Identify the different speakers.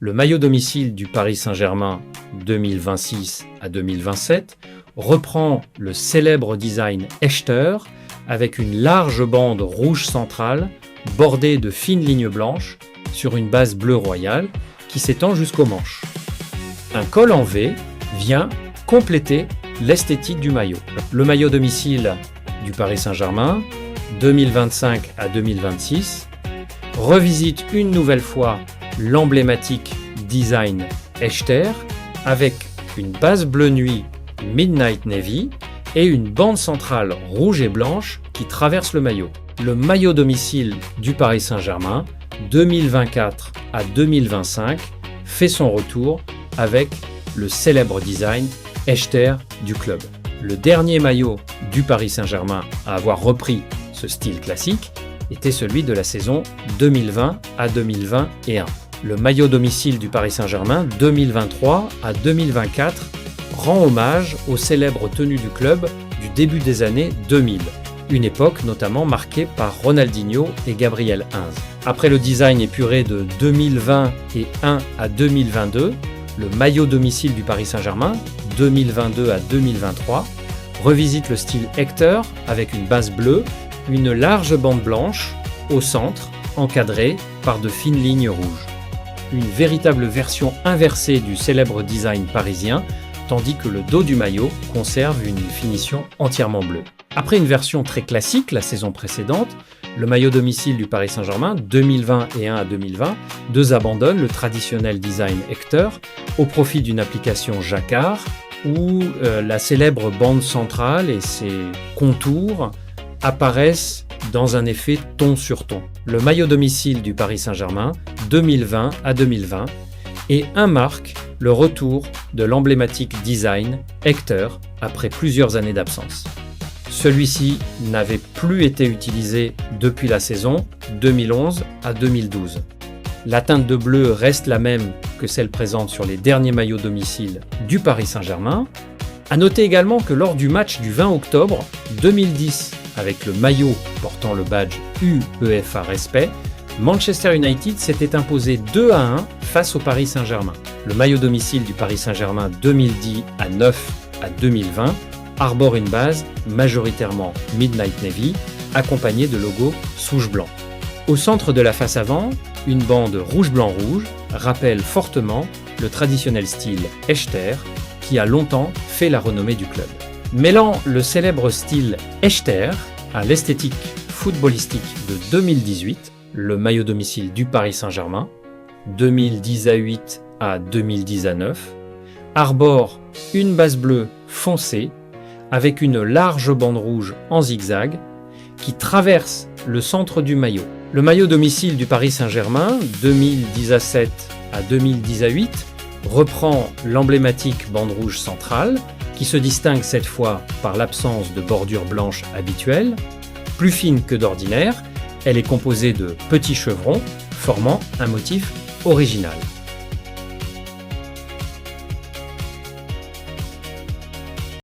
Speaker 1: Le maillot domicile du Paris Saint-Germain 2026 à 2027 reprend le célèbre design Echter avec une large bande rouge centrale bordée de fines lignes blanches sur une base bleu royale qui s'étend jusqu'aux manches. Un col en V vient compléter l'esthétique du maillot. Le maillot domicile du Paris Saint-Germain 2025 à 2026 revisite une nouvelle fois l'emblématique design Echter avec une base bleu nuit Midnight Navy et une bande centrale rouge et blanche qui traverse le maillot. Le maillot domicile du Paris Saint-Germain 2024 à 2025 fait son retour avec le célèbre design Echter du club. Le dernier maillot du Paris Saint-Germain à avoir repris ce style classique était celui de la saison 2020 à 2021. Le maillot domicile du Paris Saint-Germain 2023 à 2024 rend hommage aux célèbres tenues du club du début des années 2000, une époque notamment marquée par Ronaldinho et Gabriel Heinze. Après le design épuré de 2021 à 2022, le maillot domicile du Paris Saint-Germain 2022 à 2023 revisite le style Echter avec une base bleue, une large bande blanche au centre encadrée par de fines lignes rouges. Une véritable version inversée du célèbre design parisien, tandis que le dos du maillot conserve une finition entièrement bleue. Après une version très classique la saison précédente, le maillot domicile du Paris Saint-Germain 2021 à 2022 abandonne le traditionnel design Echter au profit d'une application jacquard où la célèbre bande centrale et ses contours apparaissent dans un effet ton sur ton. Le maillot domicile du Paris Saint-Germain 2020 à 2020 et marque le retour de l'emblématique design Echter après plusieurs années d'absence. Celui-ci n'avait plus été utilisé depuis la saison 2011 à 2012. La teinte de bleu reste la même que celle présente sur les derniers maillots domicile du Paris Saint-Germain. À noter également que lors du match du 20 octobre 2010 avec le maillot portant le badge UEFA Respect, Manchester United s'était imposé 2-1 face au Paris Saint-Germain. Le maillot domicile du Paris Saint-Germain 2010 à 9 à 2020 arbore une base majoritairement Midnight Navy accompagnée de logos souche blanc. Au centre de la face avant, une bande rouge-blanc-rouge rappelle fortement le traditionnel style Echter qui a longtemps fait la renommée du club. Mêlant le célèbre style Echter à l'esthétique footballistique de 2018, le maillot domicile du Paris Saint-Germain, 2010 à 8 à 2010 à 9, arbore une base bleue foncée avec une large bande rouge en zigzag qui traverse le centre du maillot. Le maillot domicile du Paris Saint-Germain, 2010 à 7 à 2010 à 8, reprend l'emblématique bande rouge centrale qui se distingue cette fois par l'absence de bordure blanche habituelle. Plus fine que d'ordinaire, elle est composée de petits chevrons formant un motif original.